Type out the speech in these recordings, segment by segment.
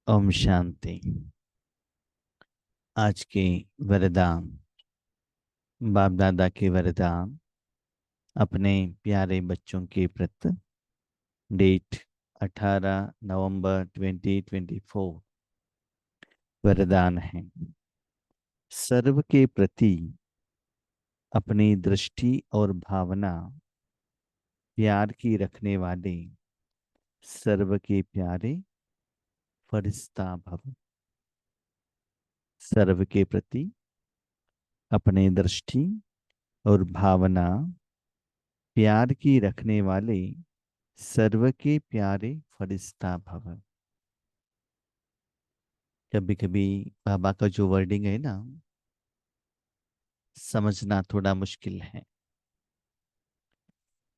ओम शांति। आज के वरदान, बाप दादा के वरदान अपने प्यारे बच्चों के प्रति। डेट 18 नवंबर 2024। वरदान है, सर्व के प्रति अपनी दृष्टि और भावना प्यार की रखने वाले सर्व के प्यारे फरिश्ता भव। सर्व के प्रति अपने दृष्टि और भावना प्यार की रखने वाले सर्व के प्यारे फरिश्ता भव। कभी कभी बाबा का जो वर्डिंग है ना, समझना थोड़ा मुश्किल है।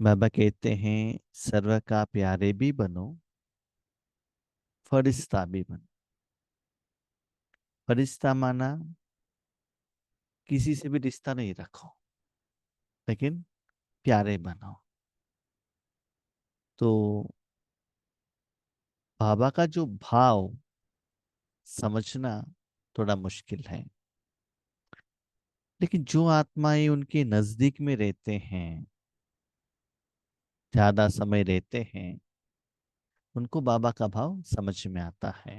बाबा कहते हैं सर्व का प्यारे भी बनो, फरिश्ता भी बनो। फरिश्ता माना किसी से भी रिश्ता नहीं रखो, लेकिन प्यारे बनो। तो बाबा का जो भाव समझना थोड़ा मुश्किल है, लेकिन जो आत्माएं उनके नजदीक में रहते हैं, ज्यादा समय रहते हैं, उनको बाबा का भाव समझ में आता है।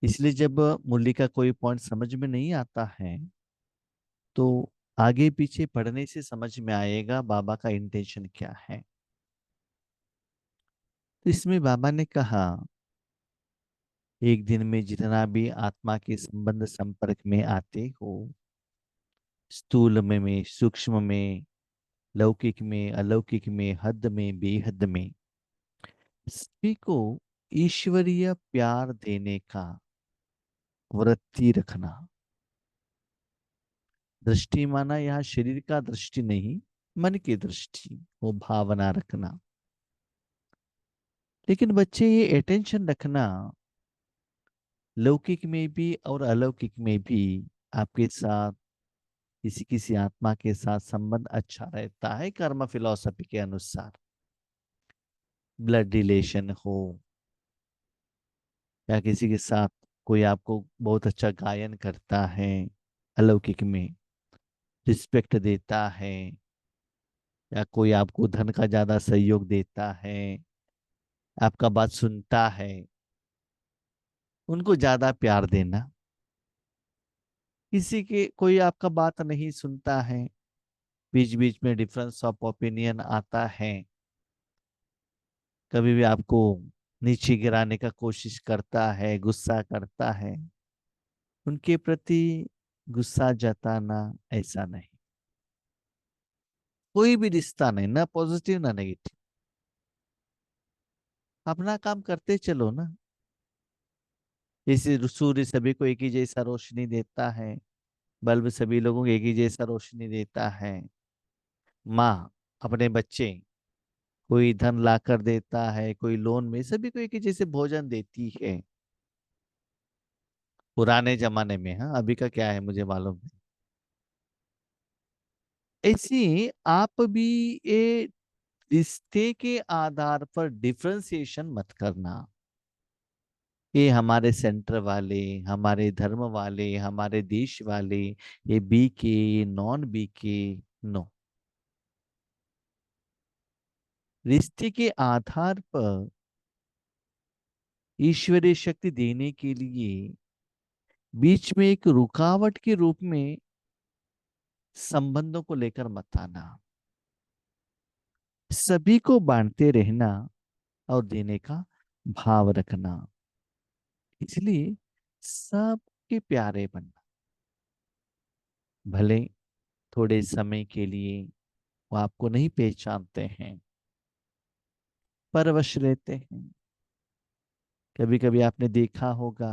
इसलिए जब मुरली का कोई पॉइंट समझ में नहीं आता है, तो आगे पीछे पढ़ने से समझ में आएगा बाबा का इंटेंशन क्या है। तो इसमें बाबा ने कहा, एक दिन में जितना भी आत्मा के संबंध संपर्क में आते हो, स्थूल में सूक्ष्म में, लौकिक में अलौकिक में, हद में बेहद में, सभी को ईश्वरीय प्यार देने का वृत्ति रखना। दृष्टि माना यहाँ शरीर का दृष्टि नहीं, मन की दृष्टि, वो भावना रखना। लेकिन बच्चे ये अटेंशन रखना, लौकिक में भी और अलौकिक में भी आपके साथ किसी किसी आत्मा के साथ संबंध अच्छा रहता है। कर्म फिलॉसफी के अनुसार ब्लड रिलेशन हो, या किसी के साथ कोई आपको बहुत अच्छा गायन करता है, अलौकिक में रिस्पेक्ट देता है, या कोई आपको धन का ज्यादा सहयोग देता है, आपका बात सुनता है, उनको ज्यादा प्यार देना। किसी के कोई आपका बात नहीं सुनता है, बीच बीच में डिफरेंस ऑफ ओपिनियन आता है, कभी भी आपको नीचे गिराने का कोशिश करता है, गुस्सा करता है, उनके प्रति गुस्सा जताना ऐसा नहीं। कोई भी रिश्ता नहीं, ना पॉजिटिव ना नेगेटिव, अपना काम करते चलो ना। जैसे सूर्य सभी को एक ही जैसा रोशनी देता है, बल्ब सभी लोगों को एक ही जैसा रोशनी देता है। माँ अपने बच्चे, कोई धन ला कर देता है, कोई लोन में, सभी को एक ही जैसे भोजन देती है। पुराने जमाने में, हाँ अभी का क्या है मुझे मालूम नहीं। ऐसी आप भी ये रिश्ते के आधार पर डिफरेंशिएशन मत करना। ये हमारे सेंटर वाले, हमारे धर्म वाले, हमारे देश वाले, ये बी के, ये नॉन बी के, नो। रिश्ते के आधार पर ईश्वरीय शक्ति देने के लिए बीच में एक रुकावट के रूप में संबंधों को लेकर मत आना। सभी को बांटते रहना और देने का भाव रखना। इसलिए सबके प्यारे बनना। भले थोड़े समय के लिए वो आपको नहीं पहचानते हैं, परवश रहते हैं। कभी कभी आपने देखा होगा,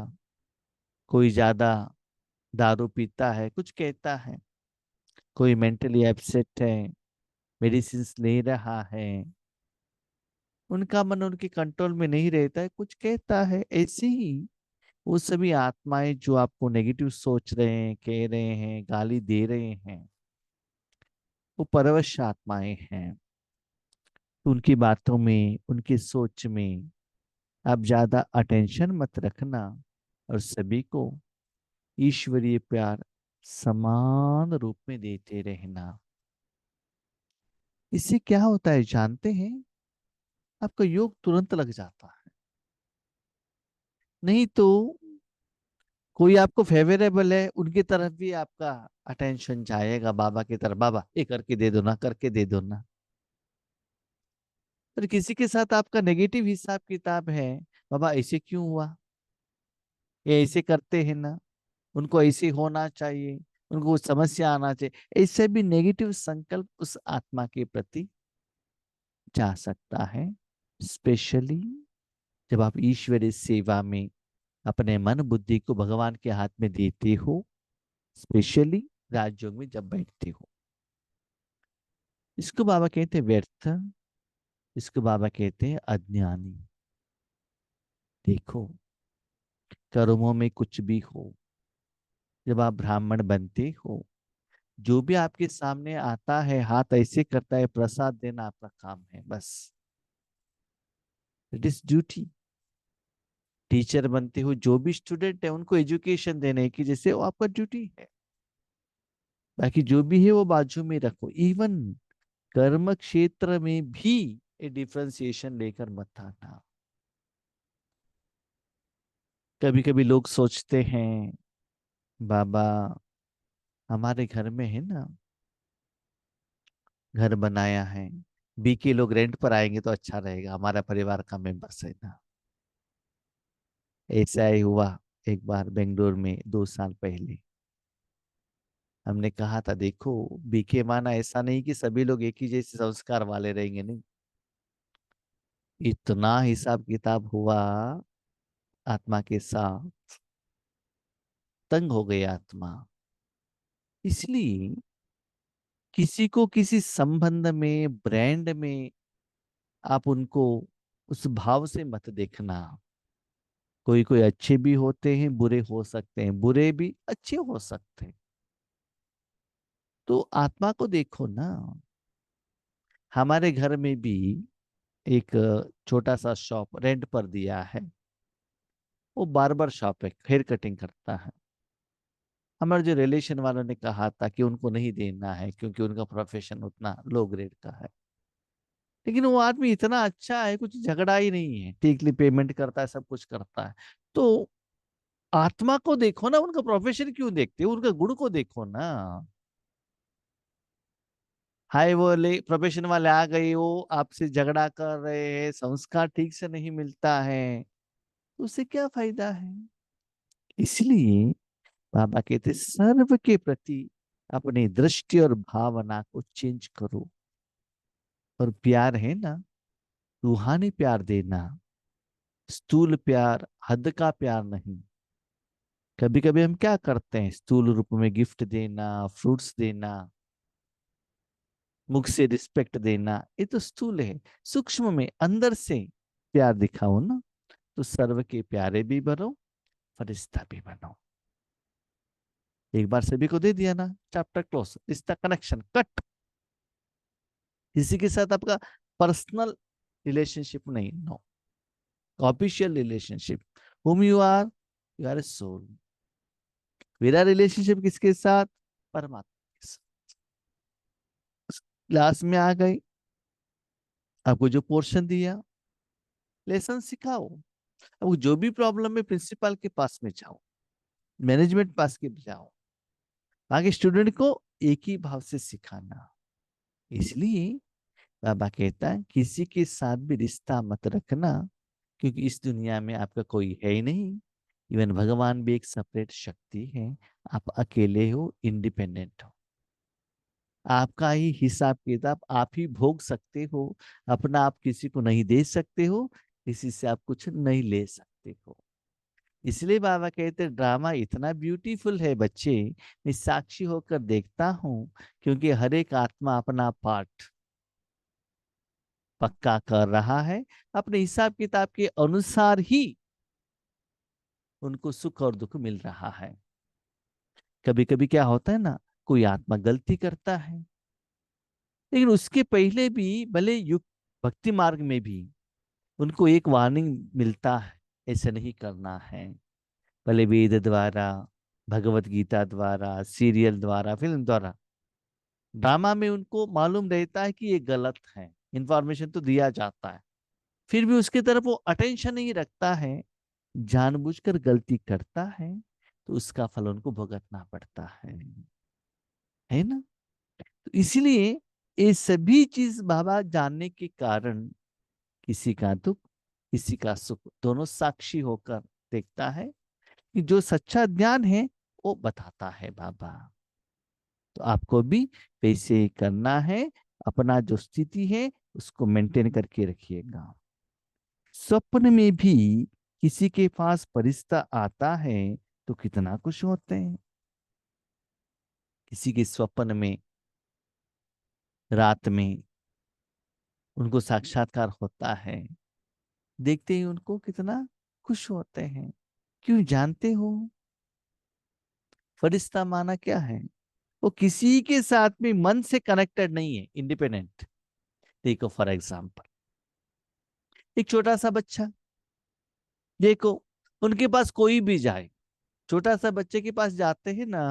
कोई ज्यादा दारू पीता है, कुछ कहता है, कोई मेंटली अपसेट है, मेडिसिन ले रहा है, उनका मन उनके कंट्रोल में नहीं रहता है, कुछ कहता है। ऐसे ही वो सभी आत्माएं जो आपको नेगेटिव सोच रहे हैं, कह रहे हैं, गाली दे रहे हैं, वो परवश आत्माएं हैं। उनकी बातों में, उनकी सोच में आप ज्यादा अटेंशन मत रखना और सभी को ईश्वरीय प्यार समान रूप में देते रहना। इससे क्या होता है जानते हैं? आपका योग तुरंत लग जाता है। नहीं तो कोई आपको फेवरेबल है उनकी तरफ भी आपका अटेंशन जाएगा, बाबा की तरफ, बाबा ये करके दे दो ना, करके दे दो ना। पर किसी के साथ आपका नेगेटिव हिसाब किताब है, बाबा ऐसे क्यों हुआ, ये ऐसे करते हैं ना, उनको ऐसे होना चाहिए, उनको समस्या आना चाहिए, ऐसे भी नेगेटिव संकल्प उस आत्मा के प्रति जा सकता है। स्पेशली जब आप ईश्वरीय सेवा में अपने मन बुद्धि को भगवान के हाथ में देते हो, स्पेशली राजयोग में जब बैठते हो। इसको बाबा कहते हैं व्यर्थ, इसको बाबा कहते हैं अज्ञानी। देखो, कर्मों में कुछ भी हो, जब आप ब्राह्मण बनते हो, जो भी आपके सामने आता है हाथ ऐसे करता है, प्रसाद देना आपका काम है बस। It is duty. टीचर बनते हो, जो भी स्टूडेंट है उनको एजुकेशन देने की, जैसे वो आपका ड्यूटी है। बाकी जो भी है वो बाजू में रखो। इवन कर्म क्षेत्र में भी ये डिफरेंशिएशन लेकर मत आना। कभी कभी लोग सोचते हैं, बाबा हमारे घर में है ना, घर बनाया है, बीके लोग रेंट पर आएंगे तो अच्छा रहेगा, हमारा परिवार का मेंबर्स है ना। ऐसा ही हुआ एक बार बेंगलोर में 2 साल पहले। हमने कहा था देखो, बीके माना ऐसा नहीं कि सभी लोग एक ही जैसे संस्कार वाले रहेंगे, नहीं। इतना हिसाब किताब हुआ आत्मा के साथ, तंग हो गई आत्मा। इसलिए किसी को किसी संबंध में, ब्रांड में आप उनको उस भाव से मत देखना। कोई कोई अच्छे भी होते हैं, बुरे हो सकते हैं, बुरे भी अच्छे हो सकते हैं। तो आत्मा को देखो ना। हमारे घर में भी एक छोटा सा शॉप रेंट पर दिया है। वो बार्बर शॉप है, हेयर कटिंग करता है। हमारे जो रिलेशन वालों ने कहा था कि उनको नहीं देना है क्योंकि उनका प्रोफेशन उतना लो ग्रेड का है। लेकिन वो आदमी इतना अच्छा है, कुछ झगड़ा ही नहीं है, टीकली पेमेंट करता है, सब कुछ करता है। तो आत्मा को देखो ना, उनका प्रोफेशन क्यों देखते हो, उनका गुण को देखो ना। हाय वो ले प्रोफेशन वाले आ गए, वो आपसे झगड़ा कर रहे हैं, संस्कार ठीक से नहीं मिलता है, तो उससे क्या फायदा है। इसलिए बाबा कहते सर्व के प्रति अपनी दृष्टि और भावना को चेंज करो। और प्यार है ना, रूहानी प्यार देना, स्थूल प्यार, हद का प्यार नहीं। कभी कभी हम क्या करते हैं, स्थूल रूप में गिफ्ट देना, फ्रूट्स देना, मुख से रिस्पेक्ट देना, ये तो स्थूल है। सूक्ष्म में अंदर से प्यार दिखाओ ना, तो सर्व के प्यारे भी बनो, फरिश्ता भी बनो। एक बार सभी को दे दिया ना, चैप्टर क्लोज, रिश्ता कनेक्शन कट। किसी के साथ आपका पर्सनल रिलेशनशिप नहीं, no. Official relationship, whom you are a soul। मेरा रिलेशनशिप किसके साथ? परमात्मा के साथ। क्लास में आ गए, आपको जो पोर्शन दिया, लेसन सिखाओ। अब जो भी प्रॉब्लम है प्रिंसिपल के पास में जाओ, मैनेजमेंट पास के जाओ। आगे स्टूडेंट को एक ही भाव से सिखाना। इसलिए बाबा कहता है किसी के साथ भी रिश्ता मत रखना, क्योंकि इस दुनिया में आपका कोई है ही नहीं। इवन भगवान भी एक सेपरेट शक्ति है। आप अकेले हो, इंडिपेंडेंट हो। आपका ही हिसाब किताब आप ही भोग सकते हो। अपना आप किसी को नहीं दे सकते हो, किसी से आप कुछ नहीं ले सकते हो। इसलिए बाबा कहते हैं ड्रामा इतना ब्यूटीफुल है बच्चे, मैं साक्षी होकर देखता हूँ, क्योंकि हर एक आत्मा अपना पार्ट पक्का कर रहा है। अपने हिसाब किताब के अनुसार ही उनको सुख और दुख मिल रहा है। कभी कभी क्या होता है ना, कोई आत्मा गलती करता है, लेकिन उसके पहले भी भले युग भक्ति मार्ग में भी उनको एक वार्निंग मिलता है, ऐसे नहीं करना है। भले वेद द्वारा, भगवत गीता द्वारा, सीरियल द्वारा, फिल्म द्वारा, ड्रामा में उनको मालूम रहता है कि ये गलत है, इंफॉर्मेशन तो दिया जाता है, फिर भी उसकी तरफ वो अटेंशन नहीं रखता है, जानबूझकर गलती करता है, तो उसका फल उनको भुगतना पड़ता है ना। तो इसलिए ये सभी चीज बाबा जानने के कारण, किसी का दुख, किसी का सुख, दोनों साक्षी होकर देखता है, कि जो सच्चा ज्ञान है वो बताता है बाबा। तो आपको भी वैसे ही करना है, अपना जो स्थिति है उसको मेंटेन करके रखिएगा। स्वप्न में भी किसी के पास फरिश्ता आता है तो कितना खुश होते हैं। किसी के स्वप्न में रात में उनको साक्षात्कार होता है, देखते ही उनको कितना खुश होते हैं। क्यों जानते हो? फरिश्ता माना क्या है? वो किसी के साथ में मन से कनेक्टेड नहीं है, इंडिपेंडेंट। देखो फॉर एग्जाम्पल, एक छोटा सा बच्चा, देखो उनके पास कोई भी जाए, छोटा सा बच्चे के पास जाते हैं ना,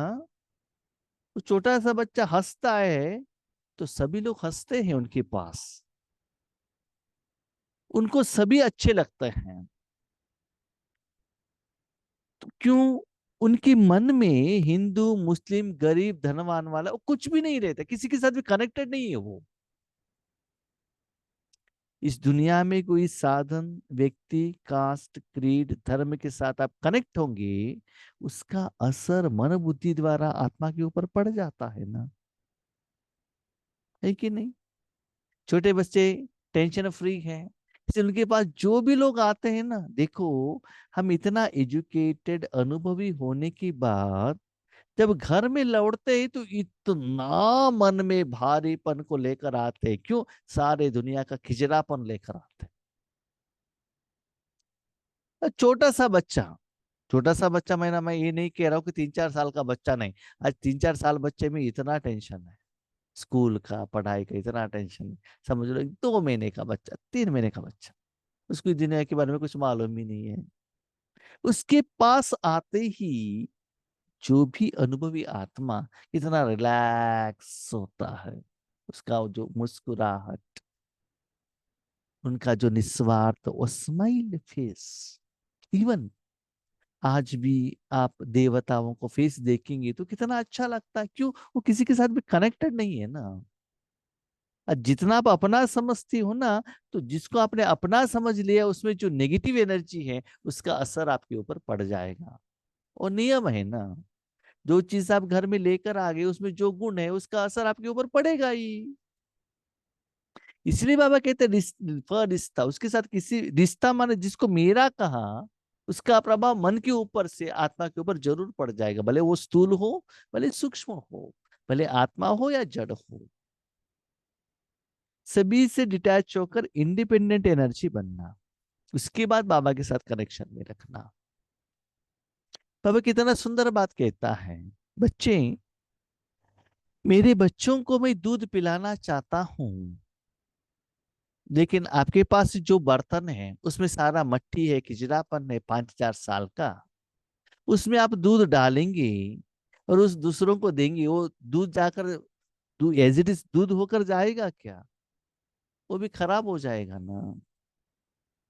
तो छोटा सा बच्चा हंसता है तो सभी लोग हंसते हैं उनके पास, उनको सभी अच्छे लगते हैं। तो क्यों? उनके मन में हिंदू मुस्लिम गरीब धनवान वाला वो कुछ भी नहीं रहता, किसी के साथ भी कनेक्टेड नहीं है वो। इस दुनिया में कोई साधन, व्यक्ति, कास्ट, क्रीड, धर्म के साथ आप कनेक्ट होंगे, उसका असर मन बुद्धि द्वारा आत्मा के ऊपर पड़ जाता है ना, है कि नहीं? छोटे बच्चे टेंशन फ्री है, इसलिए उनके पास जो भी लोग आते हैं ना, देखो हम इतना एजुकेटेड अनुभवी होने के बाद जब घर में लौटते हैं तो इतना मन में भारीपन को लेकर आते हैं। क्यों? सारे दुनिया का खिजरापन लेकर आते हैं। छोटा सा बच्चा, छोटा सा बच्चा, मैं ये नहीं कह रहा हूँ कि 3-4 साल का बच्चा नहीं, आज 3-4 साल बच्चे में इतना टेंशन है, स्कूल का, पढ़ाई का इतना टेंशन है। समझ लो 2 महीने का बच्चा, 3 महीने का बच्चा, उसको इस दुनिया के बारे में कुछ मालूम ही नहीं है। उसके पास आते ही जो भी अनुभवी आत्मा इतना रिलैक्स होता है, उसका वो जो मुस्कुराहट, उनका जो निस्वार्थ वो स्माइल फेस, इवन आज भी आप देवताओं को फेस देखेंगे तो कितना अच्छा लगता है। क्यों? वो किसी के साथ भी कनेक्टेड नहीं है ना। और जितना आप अपना समझती हो ना, तो जिसको आपने अपना समझ लिया उसमें जो नेगेटिव एनर्जी है उसका असर आपके ऊपर पड़ जाएगा। और नियम है ना, जो चीज आप घर में लेकर आ गए उसमें जो गुण है उसका असर आपके ऊपर पड़ेगा ही। इसलिए बाबा कहते हैं रिश्ता, उसके साथ किसी रिश्ता माने जिसको मेरा कहा, उसका प्रभाव मन के ऊपर से आत्मा के ऊपर जरूर पड़ जाएगा, भले वो स्थूल हो, भले सूक्ष्म हो, भले आत्मा हो या जड़ हो। सभी से डिटैच होकर इंडिपेंडेंट एनर्जी बनना, उसके बाद बाबा के साथ कनेक्शन में रखना। बाबा कितना सुंदर बात कहता है, बच्चे, मेरे बच्चों को मैं दूध पिलाना चाहता हूं, लेकिन आपके पास जो बर्तन है उसमें सारा मट्टी है, खिजरापन है, 5-4 साल का, उसमें आप दूध डालेंगे और उस दूसरों को देंगे, वो दूध जाकर दूध एज इट इज दूध होकर जाएगा क्या? वो भी खराब हो जाएगा ना।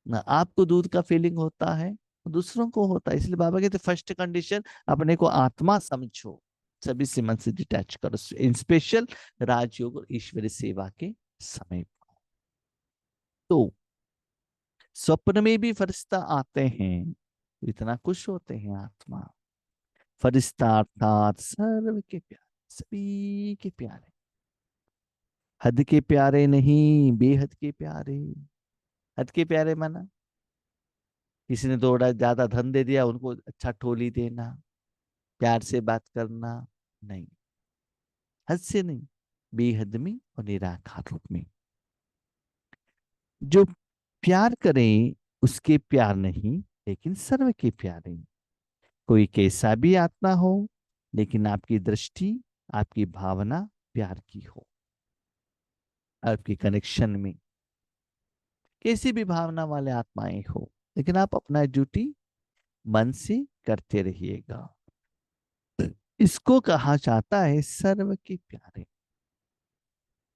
ना आपको दूध का फीलिंग होता है, दूसरों को होता है। इसलिए बाबा कहते फर्स्ट कंडीशन, अपने को आत्मा समझो, सभी से मन से डिटैच करो, इन स्पेशल राजयोग और ईश्वरी सेवा के समय। तो स्वप्न में भी फरिश्ता आते हैं तो इतना खुश होते हैं आत्मा। फरिश्ता अर्थात सर्व के प्यारे, सभी के प्यारे, हद के प्यारे नहीं, बेहद के प्यारे। हद के प्यारे माना किसी ने थोड़ा ज्यादा धन दे दिया, उनको अच्छा ठोली देना, प्यार से बात करना, नहीं, हद से नहीं, बेहद में और निराकार रूप में। जो प्यार करें उसके प्यार नहीं, लेकिन सर्व के प्यारे। कोई कैसा भी आत्मा हो, लेकिन आपकी दृष्टि, आपकी भावना प्यार की हो, आपकी कनेक्शन में। कैसी भी भावना वाले आत्माएं हो, लेकिन आप अपना ड्यूटी मन से करते रहिएगा। इसको कहा जाता है सर्व के प्यारे।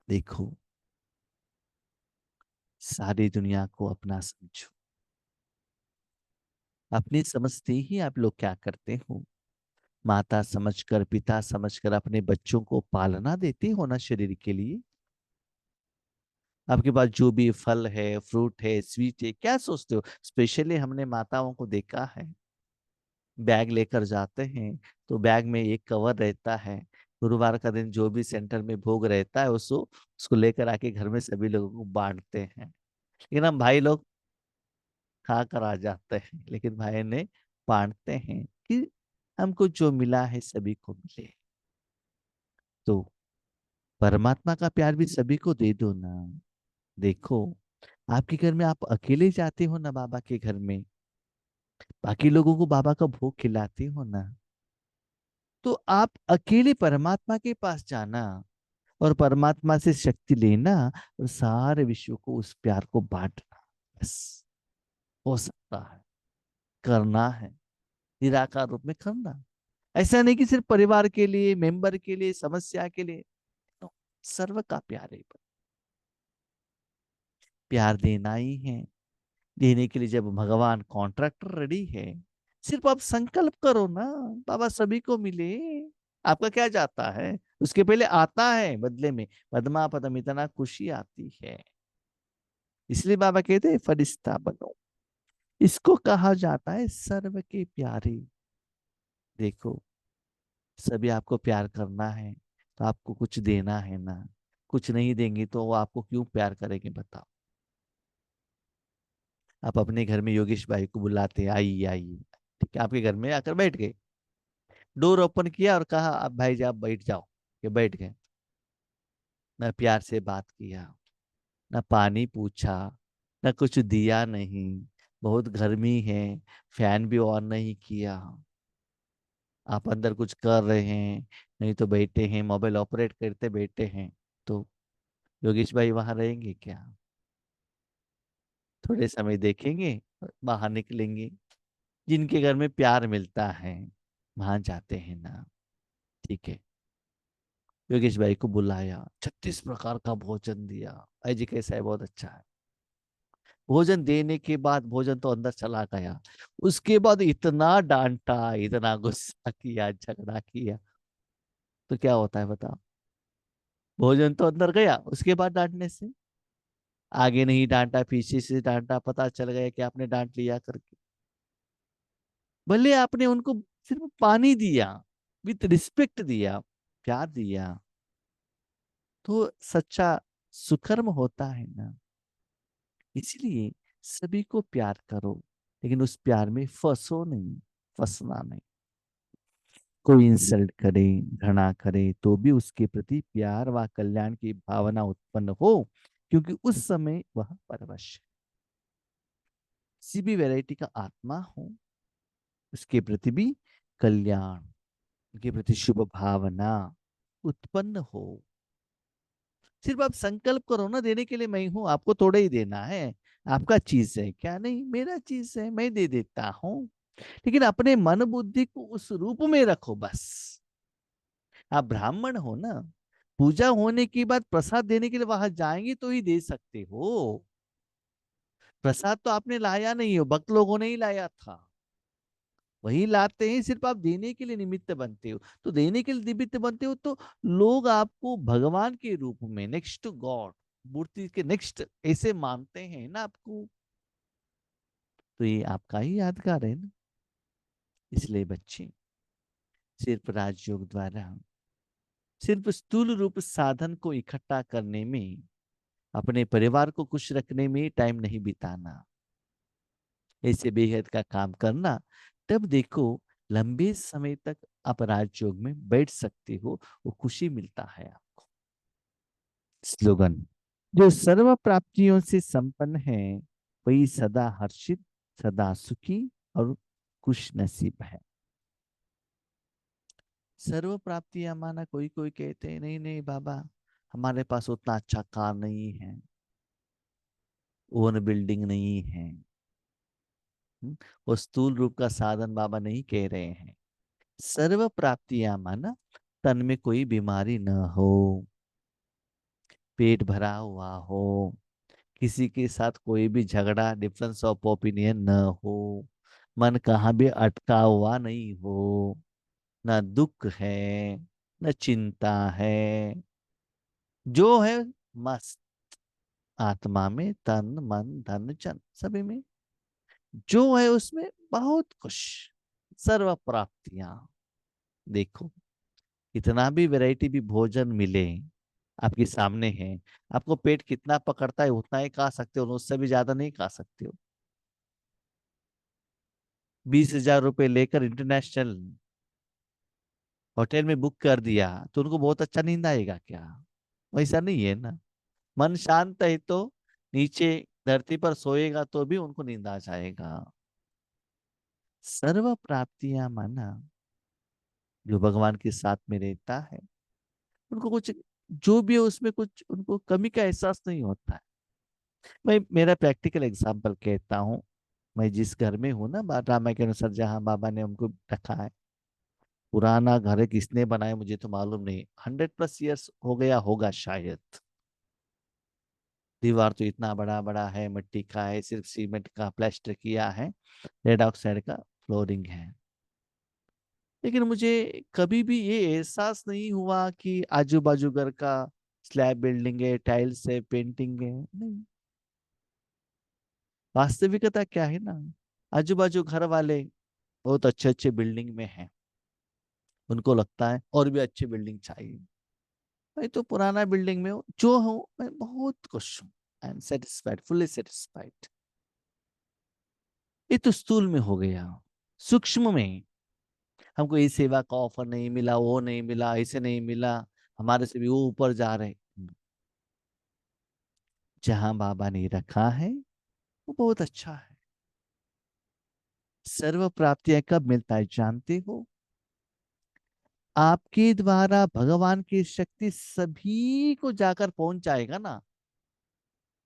देखो, सारी दुनिया को अपना समझो। अपने समझते ही आप लोग क्या करते हो? माता समझकर, पिता समझकर अपने बच्चों को पालना देते हो ना शरीर के लिए। आपके पास जो भी फल है, फ्रूट है, स्वीट है, क्या सोचते हो? स्पेशली हमने माताओं को देखा है, बैग लेकर जाते हैं तो बैग में एक कवर रहता है। गुरुवार का दिन जो भी सेंटर में भोग रहता है उसको उसको लेकर आके घर में सभी लोगों को बांटते हैं। लेकिन हम भाई लोग खा कर आ जाते हैं, लेकिन भाई ने बांटते हैं कि हमको जो मिला है सभी को मिले। तो परमात्मा का प्यार भी सभी को दे दो ना। देखो, आपके घर में आप अकेले जाते हो ना बाबा के घर में, बाकी लोगों को बाबा का भोग खिलाते हो ना, तो आप अकेले परमात्मा के पास जाना और परमात्मा से शक्ति लेना और सारे विश्व को उस प्यार को बांटना। बस हो सकता है, करना है, निराकार रूप में करना। ऐसा नहीं कि सिर्फ परिवार के लिए, मेंबर के लिए, समस्या के लिए। No, सर्व का प्यार है। प्यार देना ही है। देने के लिए जब भगवान कॉन्ट्रैक्टर रेडी है, सिर्फ आप संकल्प करो ना, बाबा सभी को मिले। आपका क्या जाता है? उसके पहले आता है बदले में पद्मा पदम इतना खुशी आती है। इसलिए बाबा कहते हैं फरिश्ता बनो। इसको कहा जाता है सर्व के प्यारे। देखो, सभी आपको प्यार करना है तो आपको कुछ देना है ना। कुछ नहीं देंगे तो वो आपको क्यों प्यार करेंगे बताओ? आप अपने घर में योगेश भाई को बुलाते हैं, आइए आइए, ठीक है, आपके घर में आकर बैठ गए, डोर ओपन किया और कहा आप भाई जी आप बैठ जाओ, कि बैठ गए। न प्यार से बात किया, न पानी पूछा, न कुछ दिया नहीं। बहुत गर्मी है, फैन भी ऑन नहीं किया। आप अंदर कुछ कर रहे हैं, नहीं तो बैठे हैं मोबाइल ऑपरेट करते बैठे हैं। तो योगेश भाई वहां रहेंगे क्या? थोड़े समय देखेंगे और बाहर निकलेंगे। जिनके घर में प्यार मिलता है वहां जाते हैं ना। ठीक है, योगेश भाई को बुलाया, 36 प्रकार का भोजन दिया। भाई जी कैसा है? बहुत अच्छा है। भोजन देने के बाद भोजन तो अंदर चला गया, उसके बाद इतना डांटा, इतना गुस्सा किया, झगड़ा किया। तो क्या होता है बताओ? भोजन तो अंदर गया, उसके बाद डांटने से आगे नहीं डांटा, पीछे से डांटा, पता चल गया कि आपने डांट लिया करके। भले आपने उनको सिर्फ पानी दिया, विथ रिस्पेक्ट दिया, प्यार दिया, तो सच्चा सुकर्म होता है ना। इसलिए सभी को प्यार करो, लेकिन उस प्यार में फंसो नहीं, फंसना नहीं। कोई इंसल्ट करे, घृणा करे, तो भी उसके प्रति प्यार व कल्याण की भावना उत्पन्न हो, क्योंकि उस समय वह परवश है। किसी भी वैरायटी का आत्मा हो, उसके प्रति भी कल्याण, उनके प्रति शुभ भावना उत्पन्न हो। सिर्फ आप संकल्प करो ना, देने के लिए मैं हूं, आपको थोड़ा ही देना है। आपका चीज है क्या? नहीं, मेरा चीज है, मैं दे देता हूं। लेकिन अपने मन बुद्धि को उस रूप में रखो बस। आप ब्राह्मण हो ना, पूजा होने के बाद प्रसाद देने के लिए वहां जाएंगे तो ही दे सकते हो। प्रसाद तो आपने लाया नहीं हो, भक्त लोगों ने ही लाया था। वही लाते हैं, सिर्फ आप देने के लिए निमित्त बनते हो। तो देने के लिए निमित्त बनते हो तो लोग आपको भगवान के रूप में, नेक्स्ट टू गॉड, मूर्ति के नेक्स्ट ऐसे मानते हैं ना आपको। तो ये आपका ही यादगार है ना। इसलिए बच्चे, सिर्फ राजयोग द्वारा, सिर्फ स्थूल रूप साधन को इकट्ठा करने में, अपने परिवार को खुश रखने में टाइम नहीं बिताना, ऐसे बेहद का काम करना। तब देखो, लंबे समय तक आप राजयोग में बैठ सकते हो, वो खुशी मिलता है आपको। स्लोगन, जो सर्व प्राप्तियों से संपन्न है वही सदा हर्षित, सदा सुखी और खुश नसीब है। सर्व प्राप्तियां माना, कोई कोई कहते हैं नहीं नहीं बाबा, हमारे पास उतना अच्छा कार नहीं है, ओन बिल्डिंग नहीं है। वो स्थूल रूप का साधन बाबा नहीं कह रहे हैं। सर्व प्राप्तियां माना तन में कोई बीमारी न हो, पेट भरा हुआ हो, किसी के साथ कोई भी झगड़ा डिफरेंस ऑफ ओपिनियन न हो, मन कहाँ भी अटका हुआ नहीं हो, न दुख है, न चिंता है, जो है मस्त, आत्मा में तन मन धन जन सभी में जो है उसमें बहुत खुश, सर्व प्राप्तियां। देखो, इतना भी वैरायटी भी भोजन मिले आपके सामने है, आपको पेट कितना पकड़ता है उतना ही खा सकते हो, उससे भी ज्यादा नहीं खा सकते हो। 20,000 रुपए लेकर इंटरनेशनल होटल में बुक कर दिया तो उनको बहुत अच्छा नींद आएगा क्या? वैसा नहीं है ना। मन शांत है तो नीचे धरती पर सोएगा तो भी उनको नींद आ जाएगा। सर्व प्राप्तियां माना जो भगवान के साथ में रहता है, उनको कुछ जो भी है उसमें कुछ उनको कमी का एहसास नहीं होता है। मैं मेरा प्रैक्टिकल एग्जांपल कहता हूँ। मैं जिस घर में हूँ ना, रामायण के अनुसार जहाँ बाबा ने हमको रखा है, पुराना घर है, किसने बनाया मुझे तो मालूम नहीं, 100+ ईयर्स हो गया होगा शायद। दीवार तो इतना बड़ा बड़ा है, मिट्टी का है, सिर्फ सीमेंट का प्लास्टर किया है, रेड ऑक्साइड का फ्लोरिंग है। लेकिन मुझे कभी भी ये एहसास नहीं हुआ कि आजू बाजू घर का स्लैब बिल्डिंग है, टाइल्स है, पेंटिंग है, नहीं। वास्तविकता क्या है ना, आजू बाजू घर वाले बहुत अच्छे अच्छे बिल्डिंग में हैं, उनको लगता है और भी अच्छी बिल्डिंग चाहिए। मैं तो पुराना बिल्डिंग में हूँ, जो हूँ मैं बहुत खुश हूँ। I am satisfied, fully satisfied. ये तो स्थूल में हो गया। सूक्ष्म में हमको ये सेवा का ऑफर नहीं मिला, वो नहीं मिला, ऐसे नहीं मिला, हमारे से भी वो ऊपर जा रहे। जहां बाबा ने रखा है वो बहुत अच्छा है। सर्व प्राप्तियां कब मिलता है जानते हो? आपके द्वारा भगवान की शक्ति सभी को जाकर पहुंच जाएगा ना,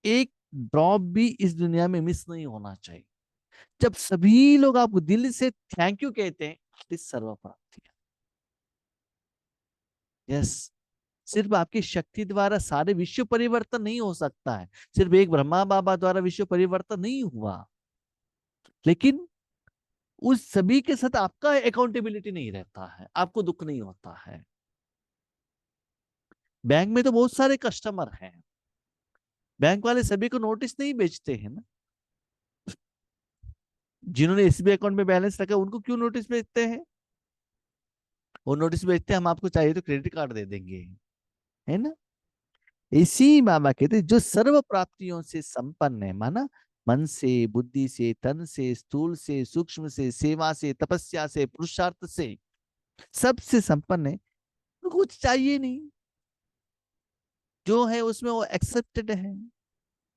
एक ड्रॉप भी इस दुनिया में मिस नहीं होना चाहिए। जब सभी लोग आपको दिल से थैंक यू कहते हैं, इस सर्व प्राप्ति। यस। सिर्फ आपकी शक्ति द्वारा सारे विश्व परिवर्तन नहीं हो सकता है, सिर्फ एक ब्रह्मा बाबा द्वारा विश्व परिवर्तन नहीं हुआ, लेकिन उस सभी के साथ आपका अकाउंटेबिलिटी नहीं रहता है, आपको दुख नहीं होता है। बैंक में तो बहुत सारे कस्टमर हैं, बैंक वाले सभी को नोटिस नहीं बेचते हैं ना। जिन्होंने एसबीआई अकाउंट में बैलेंस रखा उनको क्यों नोटिस बेचते हैं? वो नोटिस बेचते हैं हम आपको चाहिए तो क्रेडिट कार्ड दे देंगे, है ना। इसी बाबा कहते हैं, जो सर्व प्राप्तियों से संपन्न है, माना मन से, बुद्धि से, तन से, स्थूल से, सूक्ष्म से, सेवा से, तपस्या से, पुरुषार्थ से, सबसे संपन्न है, उनको कुछ चाहिए नहीं। जो है उसमें वो एक्सेप्टेड है,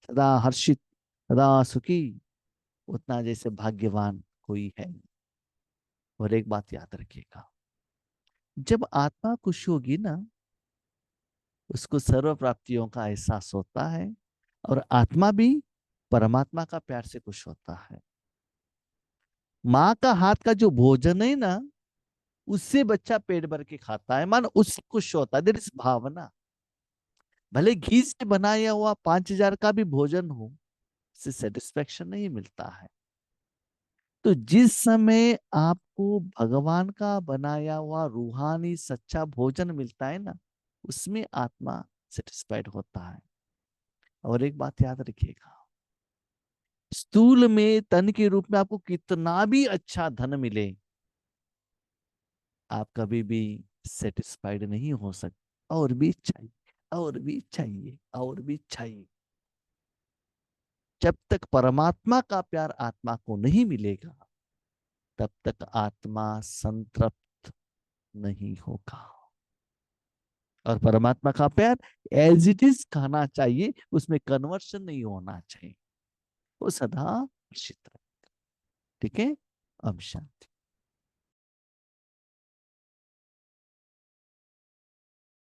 सदा हर्षित, सदा सुखी, उतना जैसे भाग्यवान कोई है। और एक बात याद रखिएगा, जब आत्मा खुश होगी ना, उसको सर्व प्राप्तियों का एहसास होता है, और आत्मा भी परमात्मा का प्यार से खुश होता है। माँ का हाथ का जो भोजन है ना, उससे बच्चा पेट भर के खाता है, मान उससे खुश होता है, देयर इज भावना। भले घी से बनाया हुआ 5,000 का भी भोजन हो, उससे सेटिस्फेक्शन नहीं मिलता है। तो जिस समय आपको भगवान का बनाया हुआ रूहानी सच्चा भोजन मिलता है ना, उसमें आत्मा सेटिस्फाइड होता है। और एक बात याद रखिएगा, स्थूल में तन के रूप में आपको कितना भी अच्छा धन मिले, आप कभी भी सेटिस्फाइड नहीं हो सकते, और भी चाहिए, और भी चाहिए, और भी चाहिए। जब तक परमात्मा का प्यार आत्मा को नहीं मिलेगा, तब तक आत्मा संतृप्त नहीं होगा। और परमात्मा का प्यार एज इट इज खाना चाहिए, उसमें कन्वर्शन नहीं होना चाहिए, वो सदा हर्षित रहे। ठीक है। अब शांति।